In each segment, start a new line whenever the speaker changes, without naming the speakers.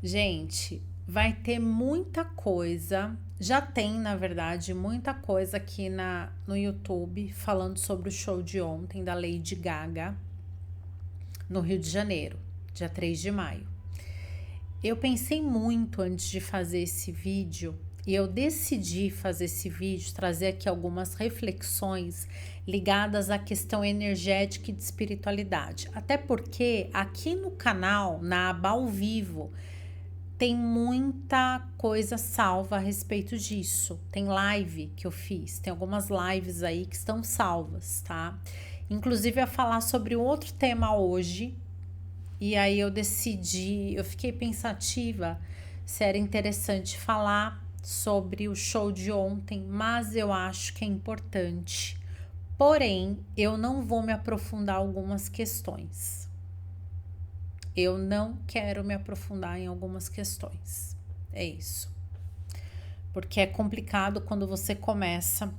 Gente, vai ter muita coisa, já tem, na verdade, muita coisa aqui no YouTube falando sobre o show de ontem da Lady Gaga no Rio de Janeiro, dia 3 de maio. Eu pensei muito antes de fazer esse vídeo e eu decidi fazer esse vídeo, trazer aqui algumas reflexões ligadas à questão energética e de espiritualidade. Até porque aqui no canal, na aba ao vivo, tem muita coisa salva a respeito disso. Tem live que eu fiz, tem algumas lives aí que estão salvas, tá? Inclusive, eu ia falar sobre um outro tema hoje, e aí eu fiquei pensativa se era interessante falar sobre o show de ontem, mas eu acho que é importante. Porém, eu não vou me aprofundar em algumas questões. Eu não quero me aprofundar em algumas questões. É isso. Porque é complicado quando você começa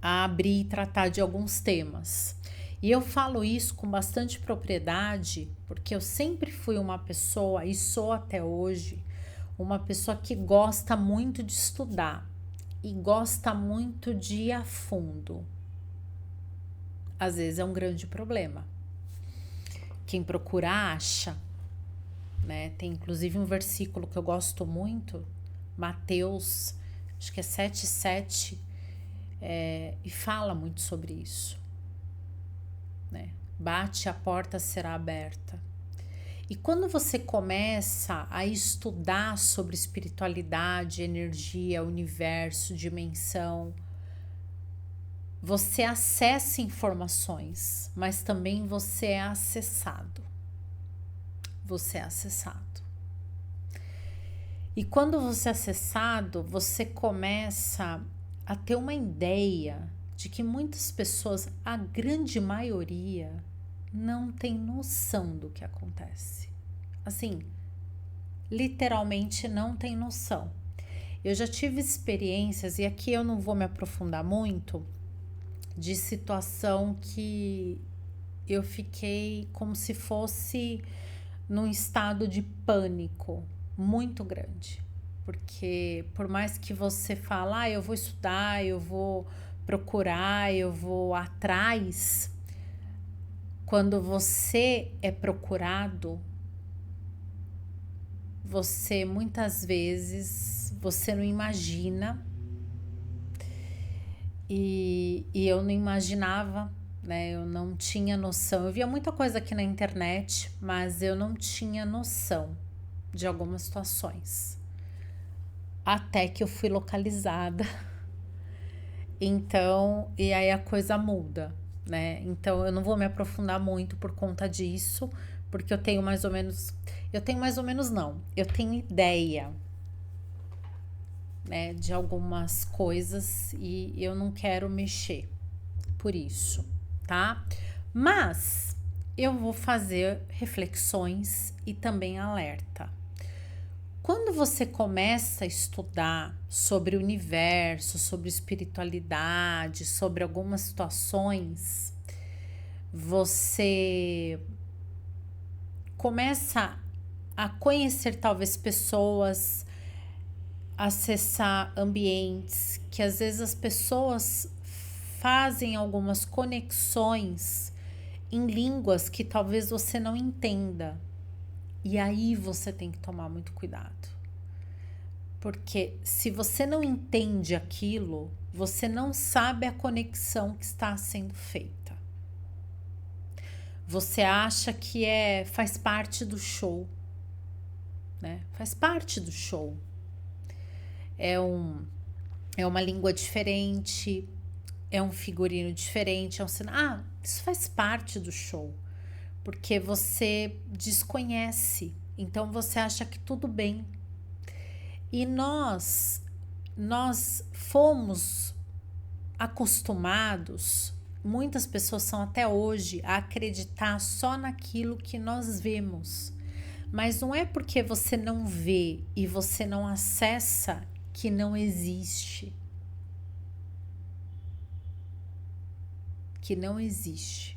a abrir e tratar de alguns temas. E eu falo isso com bastante propriedade, porque eu sempre fui uma pessoa, e sou até hoje, uma pessoa que gosta muito de estudar e gosta muito de ir a fundo. Às vezes é um grande problema. Quem procura acha, né? Tem inclusive um versículo que eu gosto muito, Mateus, acho que é 7,7, e fala muito sobre isso, né? Bate, a porta será aberta. E quando você começa a estudar sobre espiritualidade, energia, universo, dimensão, você acessa informações, mas também você é acessado. Você é acessado. E quando você é acessado, você começa a ter uma ideia de que muitas pessoas, a grande maioria, não tem noção do que acontece. Assim, literalmente não tem noção. Eu já tive experiências, e aqui eu não vou me aprofundar muito, de situação que eu fiquei como se fosse num estado de pânico muito grande. Porque por mais que você fale, eu vou estudar, eu vou procurar, eu vou atrás, quando você é procurado, você muitas vezes, você não imagina, e eu não imaginava, né? Eu não tinha noção. Eu via muita coisa aqui na internet, mas eu não tinha noção de algumas situações. Até que eu fui localizada. Então, e aí a coisa muda, né? Então eu não vou me aprofundar muito por conta disso, porque eu tenho mais ou menos, não, eu tenho ideia, né, de algumas coisas e eu não quero mexer por isso, tá? Mas eu vou fazer reflexões e também alerta. Quando você começa a estudar sobre o universo, sobre espiritualidade, sobre algumas situações, você começa a conhecer talvez pessoas, acessar ambientes que às vezes as pessoas fazem algumas conexões em línguas que talvez você não entenda. E aí você tem que tomar muito cuidado. Porque se você não entende aquilo, você não sabe a conexão que está sendo feita. Você acha que faz parte do show, né? Faz parte do show. É uma língua diferente, é um figurino diferente, é um sinal. Isso faz parte do show. Porque você desconhece, então você acha que tudo bem. E nós fomos acostumados, muitas pessoas são até hoje, a acreditar só naquilo que nós vemos. Mas não é porque você não vê e você não acessa que não existe. Que não existe.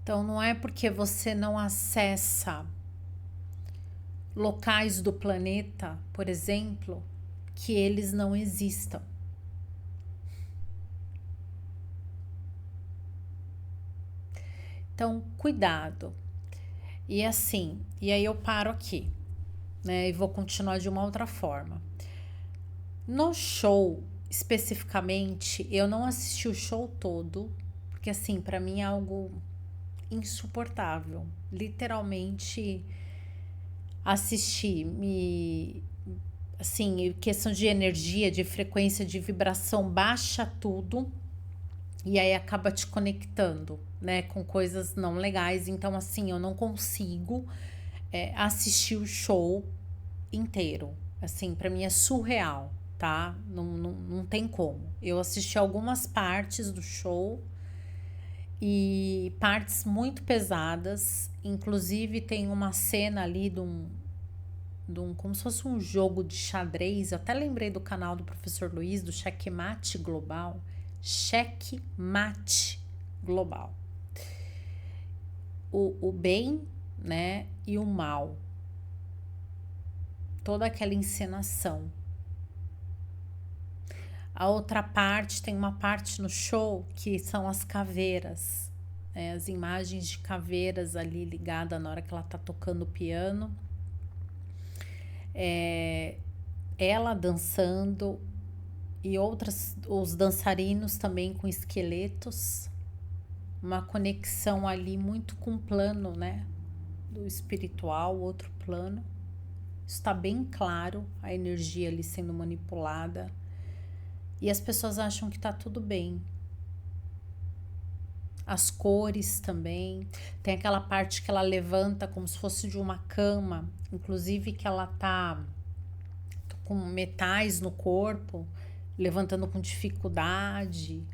Então não é porque você não acessa locais do planeta, por exemplo, que eles não existam. Então, cuidado. E assim, e aí eu paro aqui, né? E vou continuar de uma outra forma. No show, especificamente, eu não assisti o show todo, porque assim, para mim é algo insuportável. Literalmente assistir, assim, questão de energia, de frequência, de vibração, baixa tudo e aí acaba te conectando, né, com coisas não legais. Então, assim, eu não consigo assistir o show inteiro. Assim, para mim é surreal, tá? Não tem como. Eu assisti algumas partes do show e partes muito pesadas. Inclusive, tem uma cena ali como se fosse um jogo de xadrez. Eu até lembrei do canal do professor Luiz, do Checkmate Global. Checkmate Global. O bem, né, e o mal. Toda aquela encenação. A outra parte, tem uma parte no show que são as caveiras, né, as imagens de caveiras ali ligada na hora que ela tá tocando o piano. Ela dançando e os dançarinos também com esqueletos, uma conexão ali muito com o plano, né, do espiritual, outro plano. Está bem claro a energia ali sendo manipulada e as pessoas acham que tá tudo bem. As cores também, tem aquela parte que ela levanta como se fosse de uma cama, inclusive que ela tá com metais no corpo, levantando com dificuldade.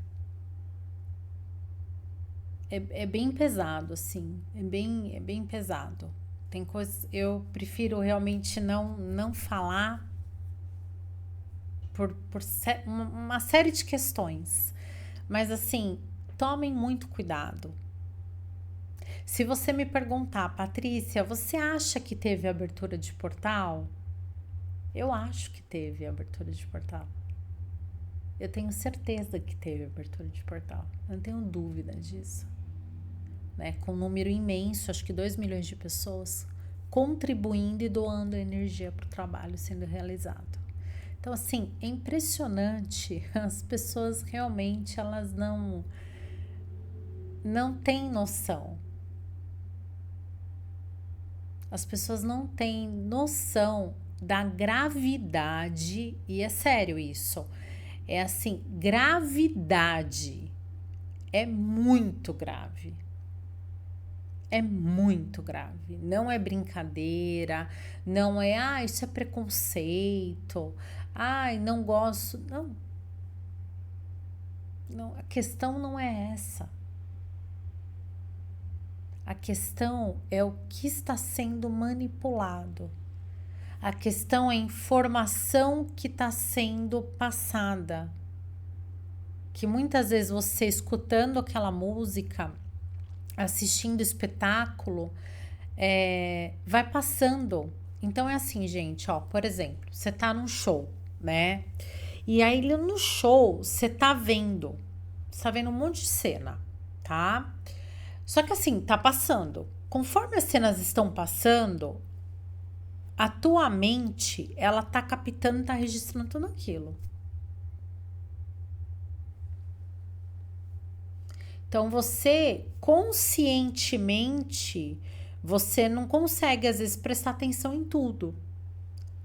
É bem pesado, assim, é bem pesado. Tem coisas, eu prefiro realmente não falar por uma série de questões. Mas assim, tomem muito cuidado. Se você me perguntar, Patrícia, você acha que teve abertura de portal? Eu acho que teve abertura de portal. Eu tenho certeza que teve abertura de portal. Eu não tenho dúvida disso. Né? Com um número imenso, acho que 2 milhões de pessoas contribuindo e doando energia para o trabalho sendo realizado. Então, assim, é impressionante. As pessoas realmente, elas não têm noção. As pessoas não têm noção da gravidade, e é sério isso. É assim, gravidade. É muito grave. É muito grave. Não é brincadeira, não é, isso é preconceito. Ai, não gosto. Não. Não, a questão não é essa. A questão é o que está sendo manipulado. A questão é a informação que está sendo passada. Que muitas vezes você escutando aquela música, assistindo espetáculo, vai passando. Então é assim, gente, ó, por exemplo, você tá num show, né? E aí no show você tá vendo um monte de cena, tá? Só que assim, tá passando. Conforme as cenas estão passando, a tua mente, ela tá captando, tá registrando tudo aquilo. Então você conscientemente, você não consegue às vezes prestar atenção em tudo.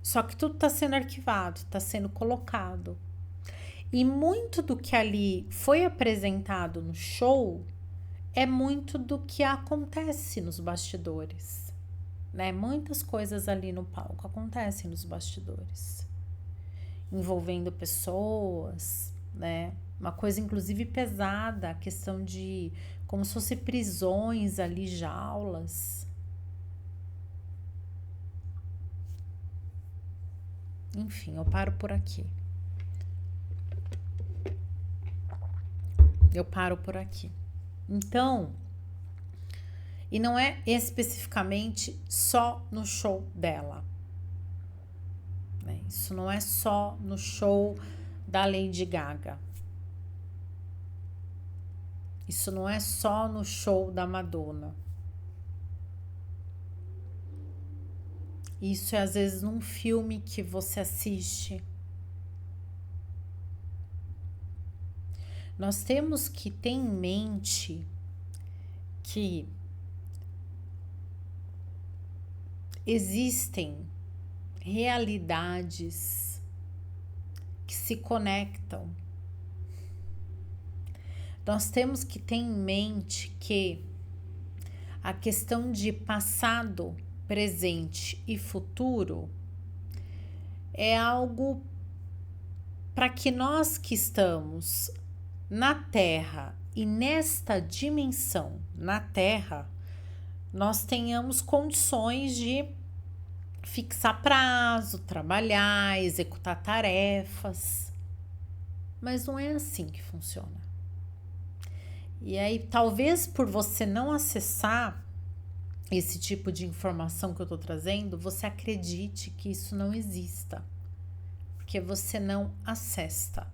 Só que tudo está sendo arquivado, está sendo colocado. E muito do que ali foi apresentado no show é muito do que acontece nos bastidores, né? Muitas coisas ali no palco acontecem nos bastidores, envolvendo pessoas, né? Uma coisa inclusive pesada, a questão de como se fosse prisões ali, jaulas. Enfim, eu paro por aqui. Eu paro por aqui. Então, E não é especificamente só no show dela, né? Isso não é só no show da Lady Gaga. Isso não é só no show da Madonna. Isso é às vezes num filme que você assiste. Nós temos que ter em mente que existem realidades que se conectam. Nós temos que ter em mente que a questão de passado, presente e futuro é algo para que nós que estamos na Terra e nesta dimensão na Terra, nós tenhamos condições de fixar prazo, trabalhar, executar tarefas. Mas não é assim que funciona. E aí, talvez por você não acessar esse tipo de informação que eu tô trazendo, você acredite que isso não exista, porque você não acessa.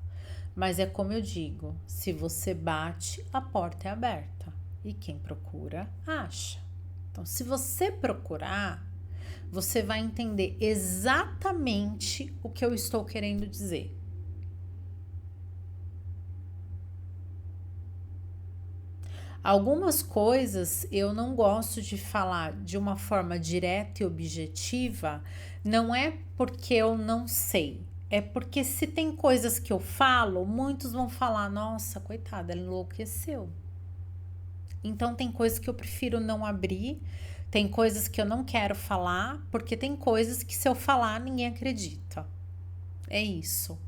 Mas é como eu digo, se você bate, a porta é aberta e quem procura, acha. Então, se você procurar, você vai entender exatamente o que eu estou querendo dizer. Algumas coisas eu não gosto de falar de uma forma direta e objetiva, não é porque eu não sei, é porque se tem coisas que eu falo, muitos vão falar, nossa, coitada, ela enlouqueceu. Então tem coisas que eu prefiro não abrir, tem coisas que eu não quero falar, porque tem coisas que se eu falar ninguém acredita. É isso,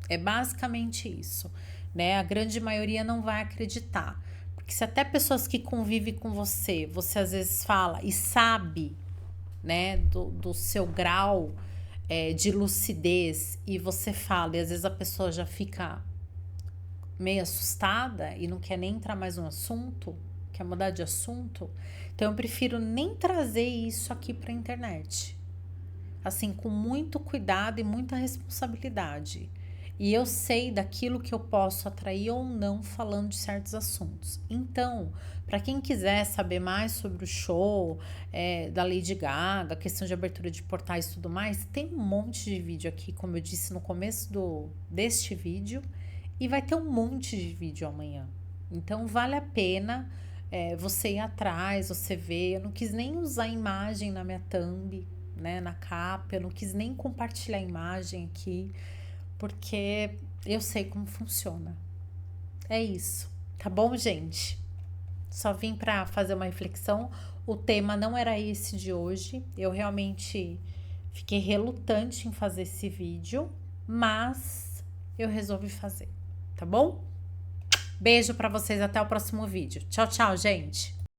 é basicamente isso, né? A grande maioria não vai acreditar. Porque se até pessoas que convivem com você, você às vezes fala e sabe, né, do seu grau de lucidez, e você fala, e às vezes a pessoa já fica meio assustada e não quer nem entrar mais no assunto, quer mudar de assunto, então eu prefiro nem trazer isso aqui para a internet. Assim, com muito cuidado e muita responsabilidade. E eu sei daquilo que eu posso atrair ou não falando de certos assuntos. Então, para quem quiser saber mais sobre o show da Lady Gaga, a questão de abertura de portais e tudo mais, tem um monte de vídeo aqui, como eu disse no começo deste vídeo, e vai ter um monte de vídeo amanhã. Então, vale a pena você ir atrás, você ver. Eu não quis nem usar imagem na minha thumb, né, na capa, eu não quis nem compartilhar a imagem aqui, porque eu sei como funciona. É isso, tá bom, gente? Só vim para fazer uma reflexão. O tema não era esse de hoje. Eu realmente fiquei relutante em fazer esse vídeo, mas eu resolvi fazer, tá bom? Beijo para vocês, até o próximo vídeo. Tchau, tchau, gente!